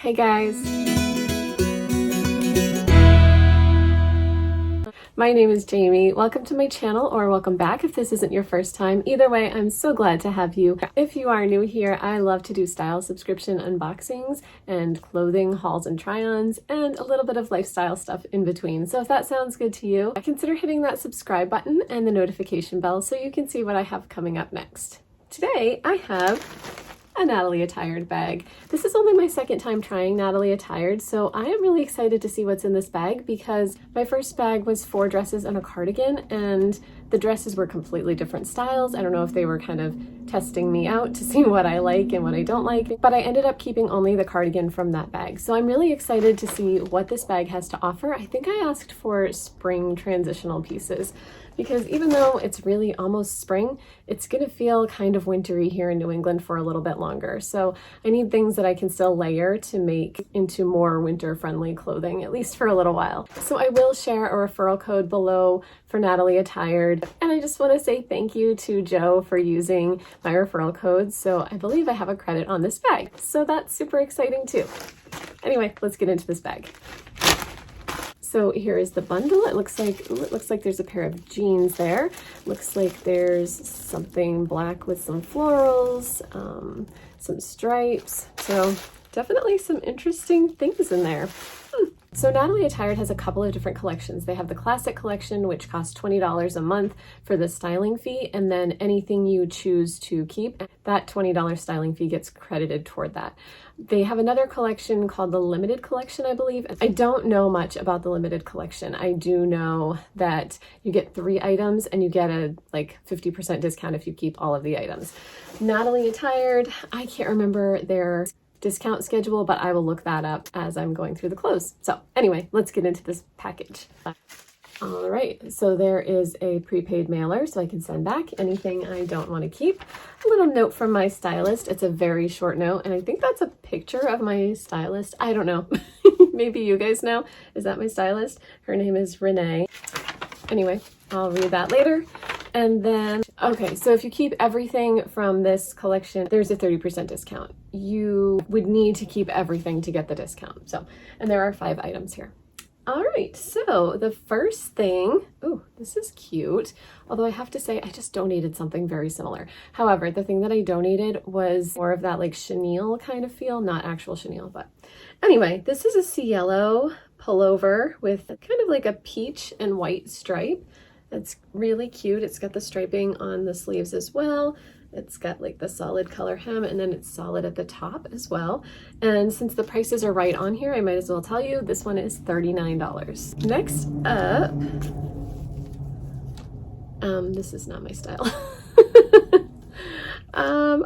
Hey guys! My name is Jamie. Welcome to my channel, or welcome back if this isn't your first time. Either way, I'm so glad to have you. If you are new here, I love to do style subscription unboxings and clothing hauls and try-ons and a little bit of lifestyle stuff in between. So if that sounds good to you, consider hitting that subscribe button and the notification bell so you can see what I have coming up next. Today, I have a Natalie Attired bag. This is only my second time trying Natalie Attired, so I am really excited to see what's in this bag because my first bag was 4 dresses and a cardigan, and the dresses were completely different styles. I don't know if they were kind of testing me out to see what I like and what I don't like, but I ended up keeping only the cardigan from that bag. So I'm really excited to see what this bag has to offer. I think I asked for spring transitional pieces, because even though it's really almost spring, it's gonna feel kind of wintry here in New England for a little bit longer. So I need things that I can still layer to make into more winter-friendly clothing, at least for a little while. So I will share a referral code below for Natalie Attired. And I just wanna say thank you to Joe for using my referral code. So I believe I have a credit on this bag. So that's super exciting too. Anyway, let's get into this bag. So here is the bundle. It looks like there's a pair of jeans there. Looks like there's something black with some florals, some stripes. So definitely some interesting things in there. So Natalie Attired has a couple of different collections. They have the classic collection, which costs $20 a month for the styling fee, and then anything you choose to keep, that $20 styling fee gets credited toward that. They have another collection called the Limited Collection, I believe. I don't know much about the Limited Collection. I do know that you get 3 items and you get a 50% discount if you keep all of the items. Natalie Attired, I can't remember their discount schedule, but I will look that up as I'm going through the clothes. So anyway, let's get into this package. All right, so there is a prepaid mailer so I can send back anything I don't want to keep. A little note from my stylist. It's a very short note, and I think that's a picture of my stylist. I don't know. Maybe you guys know. Is that my stylist? Her name is Renee. Anyway, I'll read that later. And then, okay, so if you keep everything from this collection, there's a 30% discount. You would need to keep everything to get the discount. So, and there are 5 items here. All right, so the first thing, oh, this is cute. Although I have to say, I just donated something very similar. However, the thing that I donated was more of that chenille kind of feel, not actual chenille, but anyway, this is a Cielo pullover with kind of like a peach and white stripe. It's really cute. It's got the striping on the sleeves as well. It's got the solid color hem, and then it's solid at the top as well. And since the prices are right on here, I might as well tell you this one is $39. Next up, this is not my style.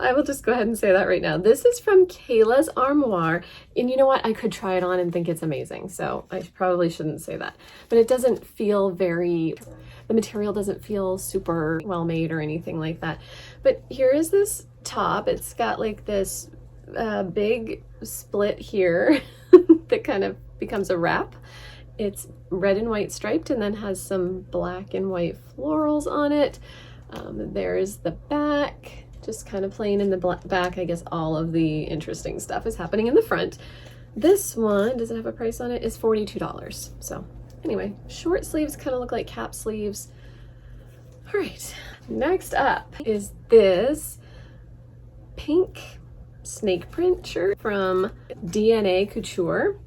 I will just go ahead and say that right now. This is from Kayla's Armoire, and you know what? I could try it on and think it's amazing, so I probably shouldn't say that. But it doesn't feel the material doesn't feel super well made or anything like that. But here is this top. It's got this big split here that kind of becomes a wrap. It's red and white striped and then has some black and white florals on it. There's the back. Just kind of plain in the back. I guess all of the interesting stuff is happening in the front. This one, does it have a price on it? Is $42. So anyway, short sleeves kind of look like cap sleeves. All right, next up is this pink snake print shirt from DNA Couture.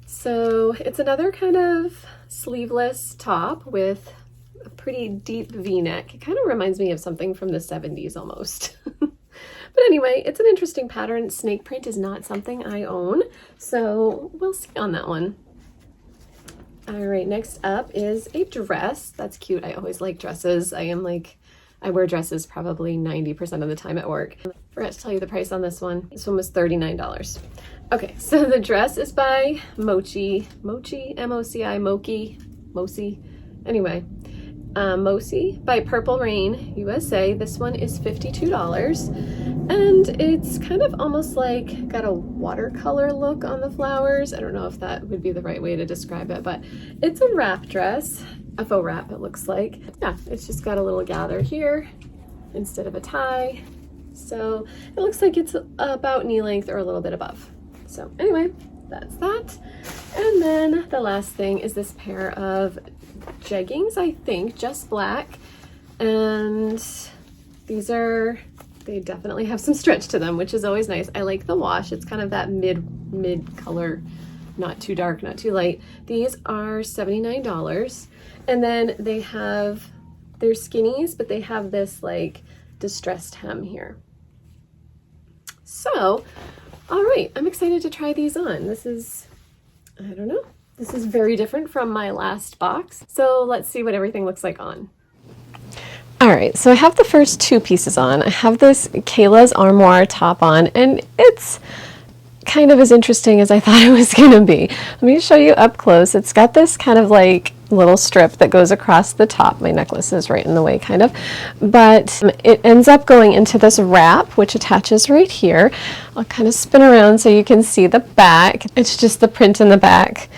So it's another kind of sleeveless top with a pretty deep V-neck. It kind of reminds me of something from the 70s almost. But anyway, it's an interesting pattern. Snake print is not something I own, so we'll see on that one. All right, next up is a dress. That's cute. I always like dresses. I wear dresses probably 90% of the time at work. I forgot to tell you the price on this one. This one was $39. Okay, so the dress is by Mochi, M-O-C-I, Mochi. Anyway, Mochi by Purple Rain USA. This one is $52, and it's kind of almost got a watercolor look on the flowers. I don't know if that would be the right way to describe it, but it's a wrap dress, a faux wrap it looks like. Yeah, it's just got a little gather here instead of a tie. So it looks like it's about knee length or a little bit above. So anyway, that's that. And then the last thing is this pair of jeggings, I think, just black. And these are, they definitely have some stretch to them, which is always nice. I like the wash. It's kind of that mid color, not too dark, not too light. These are $79. And then they have, they're skinnies, but they have this like distressed hem here. So, all right, I'm excited to try these on. This is, I don't know, this is very different from my last box. So let's see what everything looks like on. All right, so I have the first two pieces on. I have this Kayla's Armoire top on, and it's kind of as interesting as I thought it was gonna be. Let me show you up close. It's got this kind of like little strip that goes across the top. My necklace is right in the way, kind of. But it ends up going into this wrap, which attaches right here. I'll kind of spin around so you can see the back. It's just the print in the back.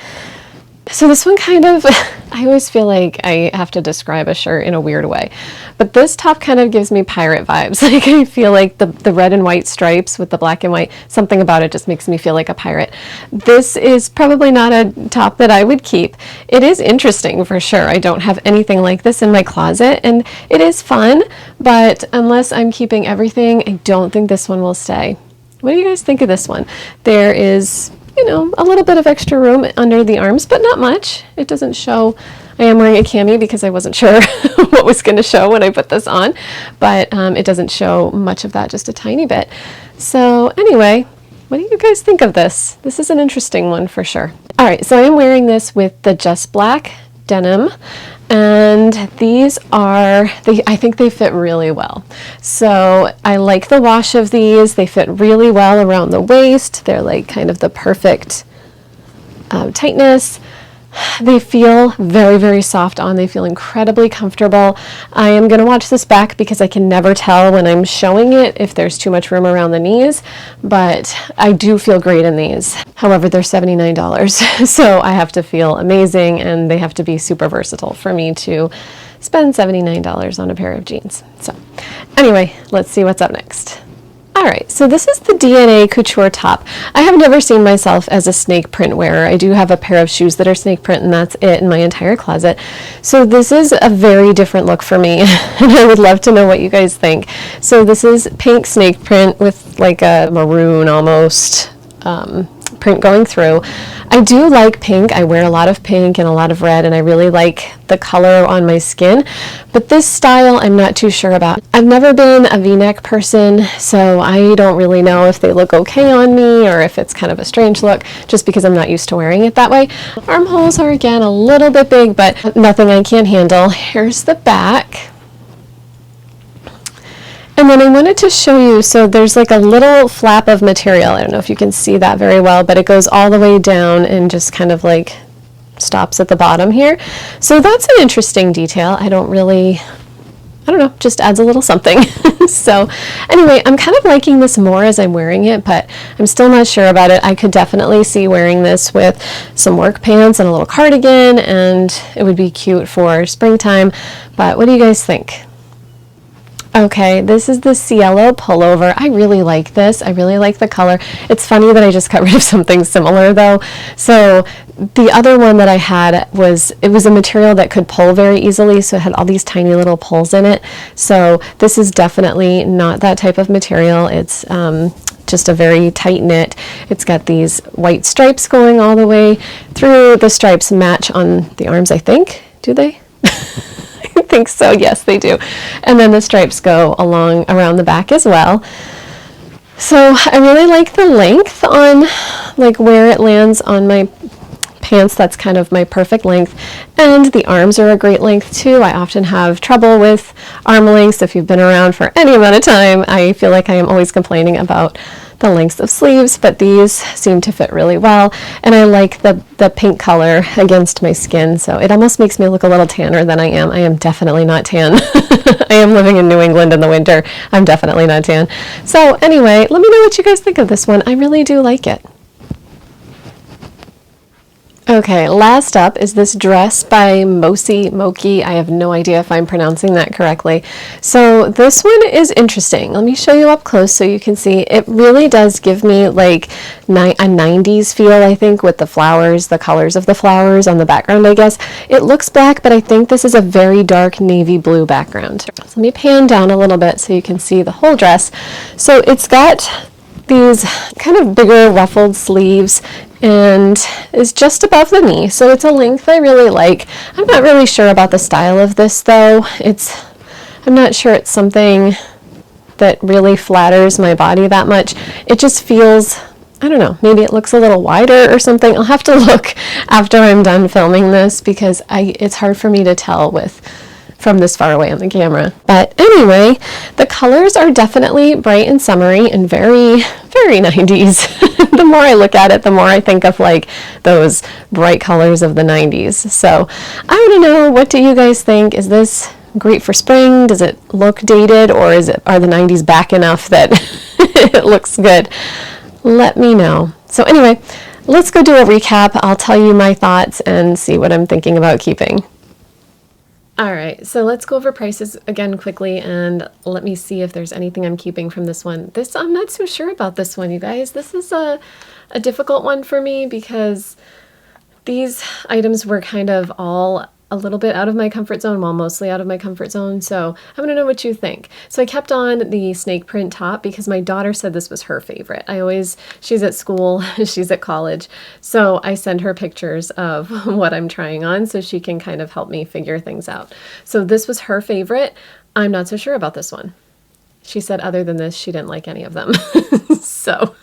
So this one kind of, I always feel like I have to describe a shirt in a weird way, but this top kind of gives me pirate vibes. Like I feel like the red and white stripes with the black and white, something about it just makes me feel like a pirate. This is probably not a top that I would keep. It is interesting for sure. I don't have anything like this in my closet, and it is fun, but unless I'm keeping everything, I don't think this one will stay. What do you guys think of this one? There is, you know, a little bit of extra room under the arms, but not much. It doesn't show. I am wearing a cami because I wasn't sure what was going to show when I put this on, but it doesn't show much of that, just a tiny bit. So anyway, what do you guys think of this? This is an interesting one for sure. All right, so I'm wearing this with the Just Black denim, and these are, I think they fit really well. So I like the wash of these. They fit really well around the waist. They're like kind of the perfect tightness. They feel very, very soft on. They feel incredibly comfortable. I am going to watch this back because I can never tell when I'm showing it if there's too much room around the knees, but I do feel great in these. However, they're $79, so I have to feel amazing, and they have to be super versatile for me to spend $79 on a pair of jeans. So anyway, let's see what's up next. All right, so this is the DNA Couture top. I have never seen myself as a snake print wearer. I do have a pair of shoes that are snake print, and that's it in my entire closet. So this is a very different look for me, and I would love to know what you guys think. So this is pink snake print with like a maroon almost print going through. I do like pink. I wear a lot of pink and a lot of red, and I really like the color on my skin, but this style I'm not too sure about. I've never been a v-neck person, so I don't really know if they look okay on me or if it's kind of a strange look, just because I'm not used to wearing it that way. Armholes are again a little bit big, but nothing I can't handle. Here's the back. And then I wanted to show you, so there's like a little flap of material. I don't know if you can see that very well, but it goes all the way down and just kind of like stops at the bottom here. So that's an interesting detail. I don't know, just adds a little something. So anyway, I'm kind of liking this more as I'm wearing it, but I'm still not sure about it. I could definitely see wearing this with some work pants and a little cardigan, and it would be cute for springtime. But what do you guys think? Okay, this is the Cielo pullover. I really like this. I really like the color. It's funny that I just got rid of something similar though. So the other one that I had was a material that could pull very easily, so it had all these tiny little pulls in it. So this is definitely not that type of material. It's just a very tight knit. It's got these white stripes going all the way through. The stripes match on the arms, I think. Do they? I think so. Yes, they do. And then the stripes go along around the back as well. So I really like the length on like where it lands on my pants. That's kind of my perfect length. And the arms are a great length too. I often have trouble with arm lengths. If you've been around for any amount of time, I feel like I am always complaining about the lengths of sleeves, but these seem to fit really well. And I like the pink color against my skin, so it almost makes me look a little tanner than I am. I am definitely not tan. I am living in New England in the winter. I'm definitely not tan. So anyway, let me know what you guys think of this one. I really do like it. Okay, last up is this dress by Moki. I have no idea if I'm pronouncing that correctly. So this one is interesting. Let me show you up close so you can see. It really does give me like a 90s feel, I think, with the flowers, the colors of the flowers on the background, I guess. It looks black, but I think this is a very dark navy blue background. So let me pan down a little bit so you can see the whole dress. So it's got these kind of bigger ruffled sleeves and is just above the knee, so it's a length I really like. I'm not really sure about the style of this though. I'm not sure it's something that really flatters my body that much. It just feels, I don't know, maybe it looks a little wider or something. I'll have to look after I'm done filming this because it's hard for me to tell from this far away on the camera. But anyway, the colors are definitely bright and summery and very, very 90s. The more I look at it, the more I think of like those bright colors of the 90s. So I want to know, what do you guys think? Is this great for spring? Does it look dated, or are the 90s back enough that it looks good? Let me know. So anyway, let's go do a recap. I'll tell you my thoughts and see what I'm thinking about keeping. All right, so let's go over prices again quickly and let me see if there's anything I'm keeping from this one. I'm not so sure about this one, you guys. This is a difficult one for me because these items were kind of all a little bit out of my comfort zone, well, mostly out of my comfort zone, so I want to know what you think. So I kept on the snake print top because my daughter said this was her favorite. She's at school, she's at college, so I send her pictures of what I'm trying on so she can kind of help me figure things out. So this was her favorite. I'm not so sure about this one. She said other than this, she didn't like any of them. So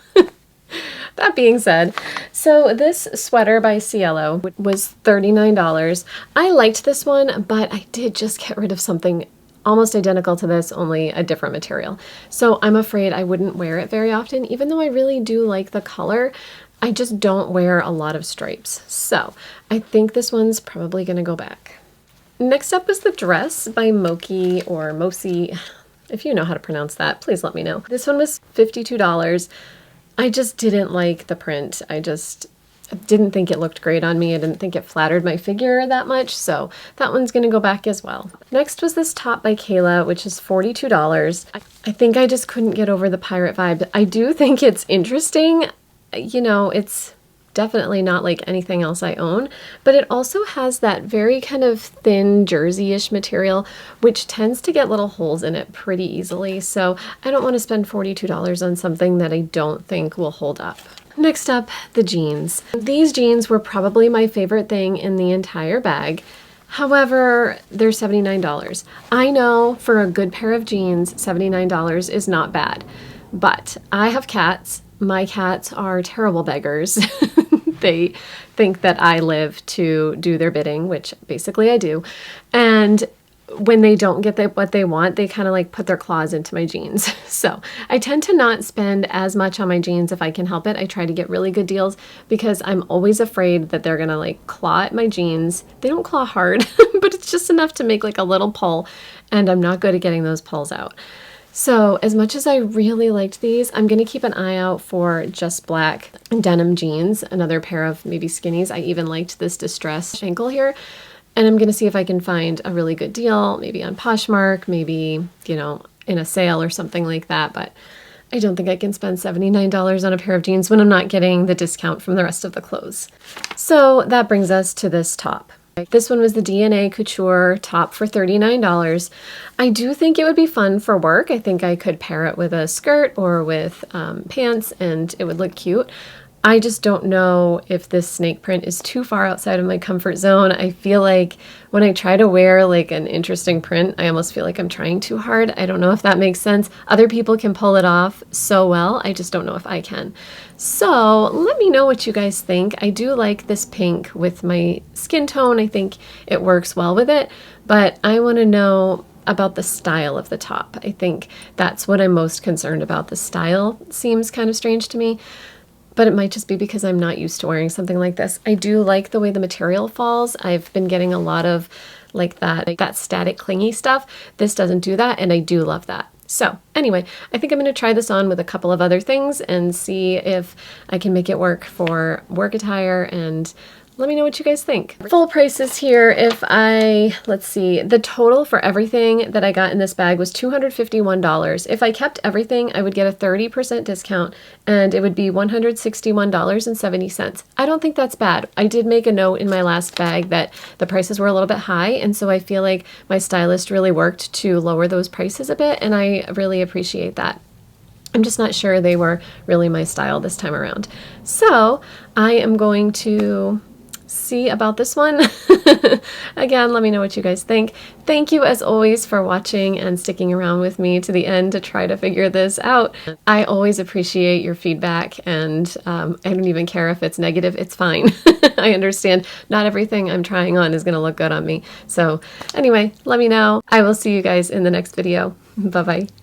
that being said, so this sweater by Cielo was $39. I liked this one, but I did just get rid of something almost identical to this, only a different material. So I'm afraid I wouldn't wear it very often, even though I really do like the color. I just don't wear a lot of stripes. So I think this one's probably gonna go back. Next up is the dress by Moki or Mosi. If you know how to pronounce that, please let me know. This one was $52. I just didn't like the print. I just didn't think it looked great on me. I didn't think it flattered my figure that much, so that one's gonna go back as well. Next was this top by Kayla, which is $42. I think I just couldn't get over the pirate vibe. I do think it's interesting. You know, it's definitely not like anything else I own, but it also has that very kind of thin jersey-ish material, which tends to get little holes in it pretty easily. So I don't want to spend $42 on something that I don't think will hold up. Next up, the jeans. These jeans were probably my favorite thing in the entire bag. However, they're $79. I know for a good pair of jeans, $79 is not bad, but I have cats. My cats are terrible beggars. They think that I live to do their bidding, which basically I do. And when they don't get what they want, they kind of like put their claws into my jeans. So I tend to not spend as much on my jeans if I can help it. I try to get really good deals because I'm always afraid that they're gonna like claw at my jeans. They don't claw hard, but it's just enough to make like a little pull, and I'm not good at getting those pulls out. So as much as I really liked these, I'm going to keep an eye out for just black denim jeans, another pair of maybe skinnies. I even liked this distressed ankle here. And I'm going to see if I can find a really good deal, maybe on Poshmark, maybe, you know, in a sale or something like that. But I don't think I can spend $79 on a pair of jeans when I'm not getting the discount from the rest of the clothes. So that brings us to this top. This one was the DNA Couture top for $39. I do think it would be fun for work. I think I could pair it with a skirt or with pants and it would look cute. I just don't know if this snake print is too far outside of my comfort zone. I feel like when I try to wear like an interesting print, I almost feel like I'm trying too hard. I don't know if that makes sense. Other people can pull it off so well. I just don't know if I can. So let me know what you guys think. I do like this pink with my skin tone. I think it works well with it, but I want to know about the style of the top. I think that's what I'm most concerned about. The style seems kind of strange to me, but it might just be because I'm not used to wearing something like this. I do like the way the material falls. I've been getting a lot of like that static clingy stuff. This doesn't do that, and I do love that. So anyway, I think I'm going to try this on with a couple of other things and see if I can make it work for work attire and Let me know what you guys think. Full prices here, if let's see, the total for everything that I got in this bag was $251. If I kept everything, I would get a 30% discount and it would be $161.70. I don't think that's bad. I did make a note in my last bag that the prices were a little bit high, and so I feel like my stylist really worked to lower those prices a bit, and I really appreciate that. I'm just not sure they were really my style this time around. So I am going to see about this one. Again, let me know what you guys think. Thank you as always for watching and sticking around with me to the end to try to figure this out. I always appreciate your feedback, and I don't even care if it's negative, it's fine. I understand not everything I'm trying on is going to look good on me. So anyway, let me know. I will see you guys in the next video. Bye-bye.